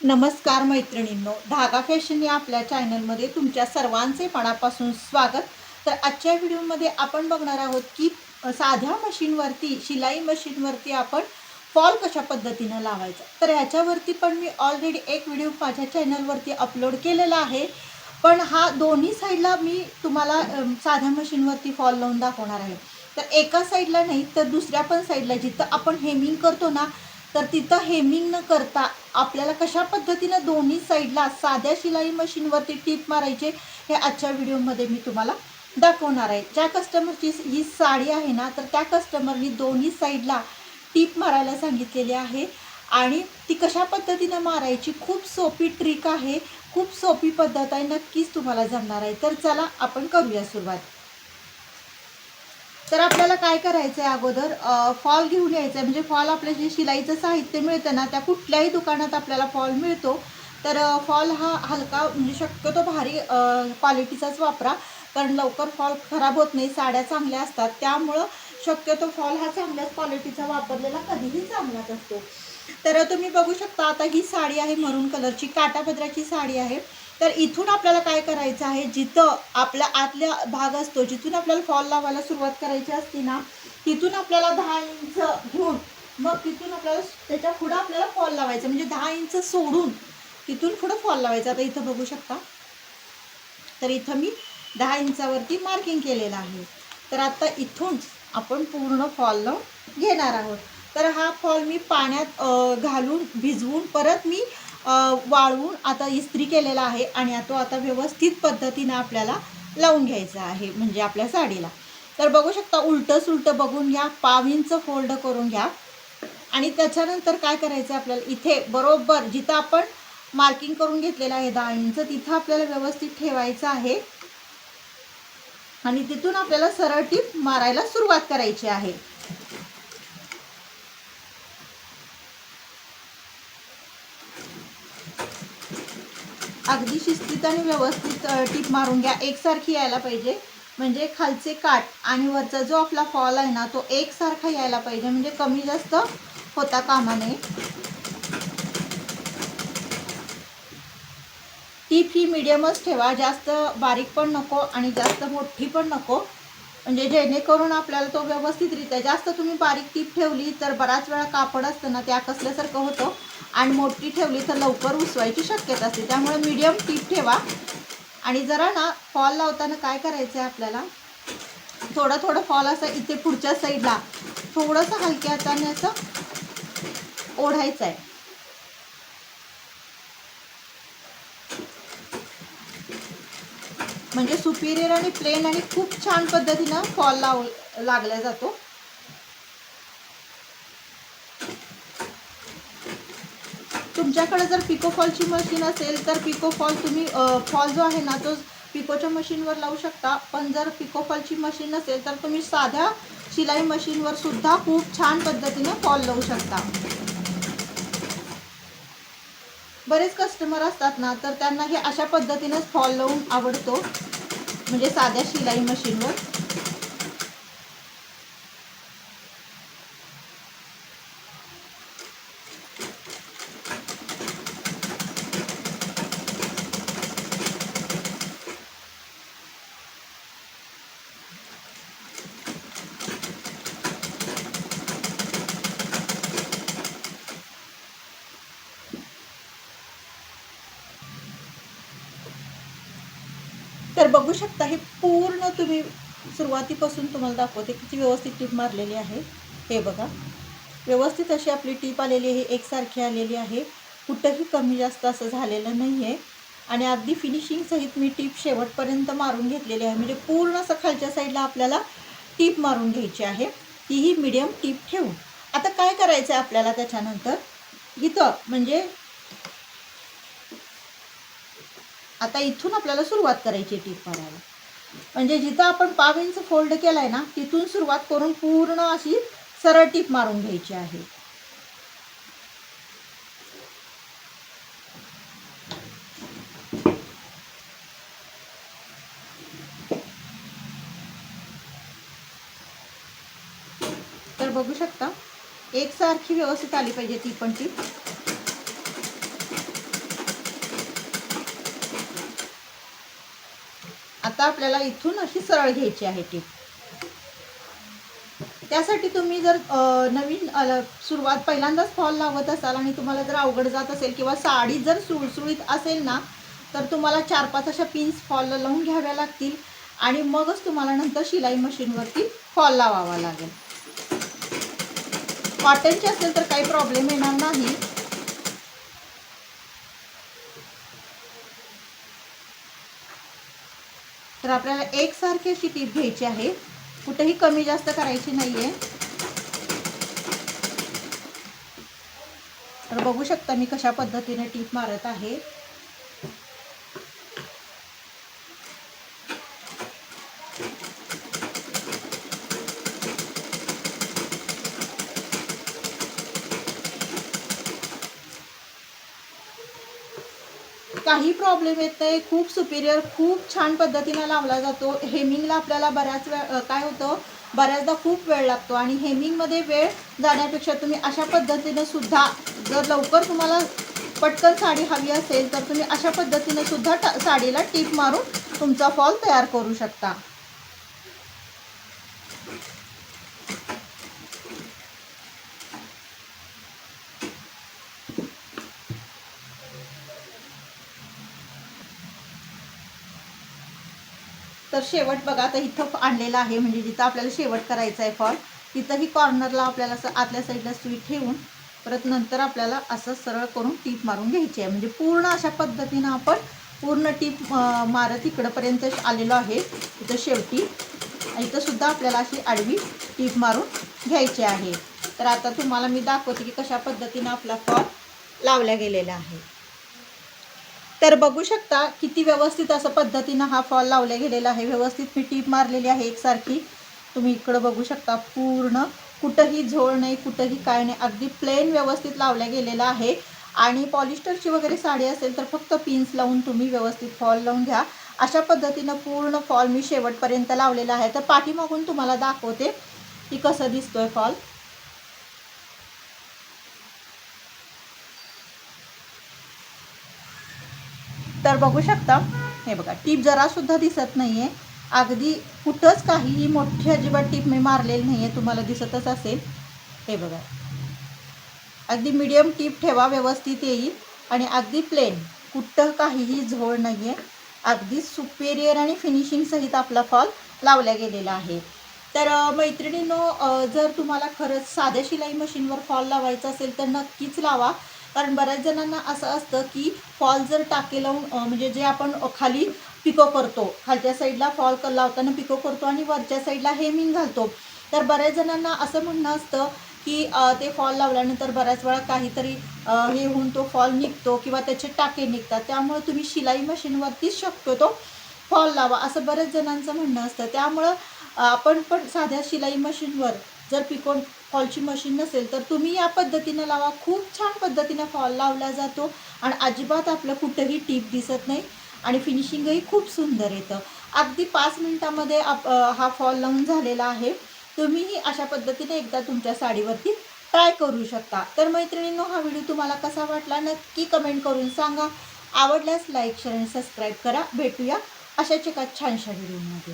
नमस्कार मैत्रिणींनो, धागा फॅशन या आपल्या चॅनलमध्ये तुमच्या सर्वांचे मनापासून स्वागत। तर आजच्या व्हिडिओमध्ये आपण बघणार आहोत की साध्या मशीनवरती, शिलाई मशीनवरती आपण फॉल कशा पद्धतीने लावायचा। तर ह्याच्यावरती पण मी ऑलरेडी एक व्हिडिओ माझ्या चॅनलवरती अपलोड केलेला आहे, पण हा दोन्ही साईडला मी तुम्हाला साध्या मशीनवरती फॉल लावून दाखवणार आहे। तर एका साईडला नाही तर दुसऱ्या पण साईडला जिथं आपण हेमिंग करतो ना, तर तिथं हेमिंग न करता आपल्याला कशा पद्धतीने दोन्ही साईडला साध्या शिलाई मशीनवरती टीप मारायचे हे आजच्या व्हिडिओमध्ये मी तुम्हाला दाखवणार आहे। ज्या कस्टमरची ही साडी आहे ना, तर त्या कस्टमरनी दोन्ही साईडला टीप मारायला सांगितलेली आहे आणि ती कशा पद्धतीने मारायची खूप सोपी ट्रिक आहे, खूप सोपी पद्धत आहे, नक्कीच तुम्हाला जमणार आहे। तर चला आपण करूया सुरुवात। तर आपल्याला काय करायचं आहे, अगोदर फॉल घेऊन यायचं आहे। म्हणजे फॉल आपलं जे शिलाईचं साहित्य मिळतं ना, त्या कुठल्याही दुकानात आपल्याला फॉल मिळतो। तर फॉल हा हलका म्हणजे शक्यतो भारी क्वालिटीचाच वापरा, कारण लवकर फॉल खराब होत नाही, साड्या चांगल्या असतात, त्यामुळं शक्यतो फॉल हा चांगल्याच क्वालिटीचा वापरलेला कधीही चांगलाच असतो। तर तुम्ही बघू शकता, आता ही साडी आहे मरून कलरची, काठापदराची साडी आहे। तर इथून आपल्याला काय करायचं आहे, जिथं आपला आतला भाग असतो, जिथून आपल्याला फॉल लावायला सुरुवात करायची असते ना, तिथून आपल्याला 10 इंच घेऊन मग तिथून आपल्याला त्याच्या पुढं आपल्याला फॉल लावायचा। म्हणजे 10 इंच सोडून तिथून पुढं फॉल लावायचा। आता इथं बघू शकता, तर इथं मी 10 इंचावरती मार्किंग केलेलं आहे। तर आता इथून आपण पूर्ण फॉल लावून घेणार आहोत। तर हा फॉल मी पाण्यात घालून भिजवून परत मी वाळवून आता इस्त्री केलेला आहे आणि तो आता व्यवस्थित पद्धतीने आपल्याला लावून घ्यायचा आहे, म्हणजे आपल्या साडीला। तर बघू शकता, उलटं सुलटं बघून घ्या, 1/2 इंच फोल्ड करून घ्या आणि त्याच्यानंतर काय करायचं आपल्याला, इथे बरोबर जिथं आपण मार्किंग करून घेतलेलं आहे 10 इंच, तिथं आपल्याला व्यवस्थित ठेवायचं आहे आणि तिथून आपल्याला सरळ टीप मारायला सुरुवात करायची आहे। अगदी शिस्तीत आणि व्यवस्थित टीप मारून घ्या, एकसारखी यायला पाहिजे। म्हणजे खालचे काठ आणि वरचा जो आपला फॉल आहे ना, तो एकसारखा यायला पाहिजे, म्हणजे कमी जास्त होता कामा नये। टीप ही मीडियमच ठेवा, जास्त बारीक पण नको आणि जास्त मोठी पण नको, म्हणजे जेणेकरून आपल्याला तो व्यवस्थितरित्या, जास्त तुम्ही बारीक टीप ठेवली तर बराच वेळा कापड असतं ना, ते आकसल्यासारखं होतं आणि मोठी ठेवली तर लवकर उसवायची शक्यता असते। त्यामुळे मीडियम टीप ठेवा आणि जरा ना फॉल लावताना काय करायचं आहे आपल्याला, थोडं थोडं फॉल असं इथे पुढच्या साईडला थोडंसं हलक्या हाताने असं ओढायचं आहे। म्हणजे सुपिरियर आणि प्लेन आणि खूप छान पद्धतीनं फॉल लागला जातो। तुमच्याकडे जर पिको फॉलची मशीन असेल तर पिको फॉल तुम्ही फॉल जो आहे ना, तो पिकोच्या मशीनवर लावू शकता। पण जर पिको फॉलची मशीन नसेल तर तुम्ही साध्या शिलाई मशीनवर सुद्धा खूप छान पद्धतीने फॉल लावू शकता। बरेच कस्टमर असतात ना, तर त्यांना हे अशा पद्धतीनेच फॉल लावून आवडतो, म्हणजे साध्या शिलाई मशीनवर। तर बघू शकता, हे पूर्ण तुम्ही सुरुवातीपासून तुम्हाला दाखवते किती व्यवस्थित टीप मारलेली आहे। हे बघा, व्यवस्थित अशी आपली टीप आलेली आहे, एकसारखी आलेली आहे, कुठंही कमी जास्त असं झालेलं नाही आहे आणि अगदी फिनिशिंग सहित मी टीप शेवटपर्यंत मारून घेतलेली आहे। म्हणजे पूर्ण असं खालच्या साईडला आपल्याला टीप मारून घ्यायची आहे, तीही मीडियम टीप ठेवून। आता काय करायचं आहे आपल्याला, त्याच्यानंतर इथं म्हणजे आता इथून आपल्याला सुरुवात करायची टीप मारायला। म्हणजे जिथं आपण 1/2 इंच फोल्ड केला आहे ना, तिथून सुरुवात करून पूर्ण अशी सरळ टीप मारून घ्यायची आहे। तर बघू शकता, एकसारखी व्यवस्थित आली पाहिजे ती पण टीप। आता आपल्याला इथून अशी सरळ घ्यायची आहे टीप. त्यासाठी तुम्ही जर नवीन सुरुवात पहिल्यांदाच फॉल लावत असाल आणि तुम्हाला जर अवघड जात असेल किंवा साडी जर सुळसुळीत असेल ना, तर तुम्हाला 4-5 अशा पिन्स फॉल लावून घ्याव्या लागतील आणि मगच तुम्हाला नंतर शिलाई मशीनवरती फॉल लावावा लागेल. कॉटनची असेल तर काही प्रॉब्लेम येणार नाही. तर आपल्याला एकसारखी अशी टीप घ्यायची आहे, कुठेही कमी जास्त करायची नाहीये. तर बघू शकता मी कशा पद्धतीने टीप मारत आहे. काही प्रॉब्लेम येत नाही. खूप सुपिरियर, खूप छान पद्धतीने लावला जातो. हेमिंगला आपल्याला बऱ्याच वेळ काय होतं, बऱ्याचदा खूप वेळ लागतो आणि हेमिंगमध्ये वेळ जाण्यापेक्षा तुम्ही अशा पद्धतीने सुद्धा, जर लवकर तुम्हाला पटकन साडी हवी असेल तर तुम्ही अशा पद्धतीने सुद्धा साडीला टीप मारून तुमचा फॉल तयार करू शकता. तर शेवट बघा, आता इथं आणलेलं आहे, म्हणजे जिथं आपल्याला शेवट करायचा आहे फॉल, तिथंही कॉर्नरला आपल्याला असं आतल्या साईडला सुई ठेवून परत नंतर आपल्याला असं सरळ करून टीप मारून घ्यायची आहे. म्हणजे पूर्ण अशा पद्धतीनं आपण पूर्ण टीप मारत इकडंपर्यंत आलेलो आहे. इथं शेवटी इथं सुद्धा आपल्याला अशी आडवी टीप मारून घ्यायची आहे. तर आता तुम्हाला मी दाखवते की कशा पद्धतीनं आपला फॉल लावला गेलेला आहे. तर बघू शकता किती व्यवस्थित असं पद्धतीनं हा फॉल लावला गेलेला आहे. व्यवस्थित मी टीप मारलेली आहे एकसारखी. तुम्ही इकडं बघू शकता, पूर्ण कुठंही झोळ नाही, कुठंही काय नाही, अगदी प्लेन व्यवस्थित लावला गेलेला आहे. आणि पॉलिस्टरची वगैरे साडी असेल तर फक्त पिन्स लावून तुम्ही व्यवस्थित फॉल लावून घ्या. अशा पद्धतीनं पूर्ण फॉल मी शेवटपर्यंत लावलेला आहे. तर पाठीमागून तुम्हाला दाखवते की कसं दिसतोय फॉल. तर बघू शकता, हे बघा, टीप जरासुद्धा दिसत नाही आहे. अगदी कुठंच काहीही मोठी अजिबात टीप मी मारलेली नाही आहे, तुम्हाला दिसतच असेल. हे बघा, अगदी मीडियम टीप ठेवा, व्यवस्थित येईल. आणि अगदी प्लेन, कुठं काहीही झोळ नाही आहे. अगदी सुपेरियर आणि फिनिशिंगसहित आपला फॉल लावला गेलेला आहे. तर मैत्रिणींनो, जर तुम्हाला खरंच साध्या शिलाई मशीनवर फॉल लावायचा असेल तर नक्कीच लावा. कारण बऱ्याच जणांना असं असतं की फॉल जर टाके लावून म्हणजे जे आपण खाली पिको करतो, खालच्या साईडला फॉल लावताना पिको करतो आणि वरच्या साईडला हेमिंग घालतो. तर बऱ्याच जणांना असं म्हणणं असतं की ते फॉल लावल्यानंतर बऱ्याच वेळा काहीतरी हे होऊन तो फॉल निघतो किंवा त्याचे टाके निघतात. त्यामुळे तुम्ही शिलाई मशीनवरतीच शक्यतो फॉल लावा, असं बऱ्याच जणांचं म्हणणं असतं. त्यामुळं आपण पण साध्या शिलाई मशीनवर जर पिको फॉलची मशीन नसेल तर तुम्ही या पद्धतीनं लावा. खूप छान पद्धतीनं फॉल लावला जातो आणि अजिबात आपलं कुठंही टीप दिसत नाही आणि फिनिशिंगही खूप सुंदर येतं. अगदी 5 मिनिटामध्ये हा फॉल लावून झालेला आहे. तुम्हीही अशा पद्धतीने एकदा तुमच्या साडीवरती ट्राय करू शकता. तर मैत्रिणींनो, हा व्हिडिओ तुम्हाला कसा वाटला नक्की कमेंट करून सांगा. आवडल्यास लाईक, शेअर आणि सबस्क्राईब करा. भेटूया अशाच एका छानशा व्हिडिओमध्ये.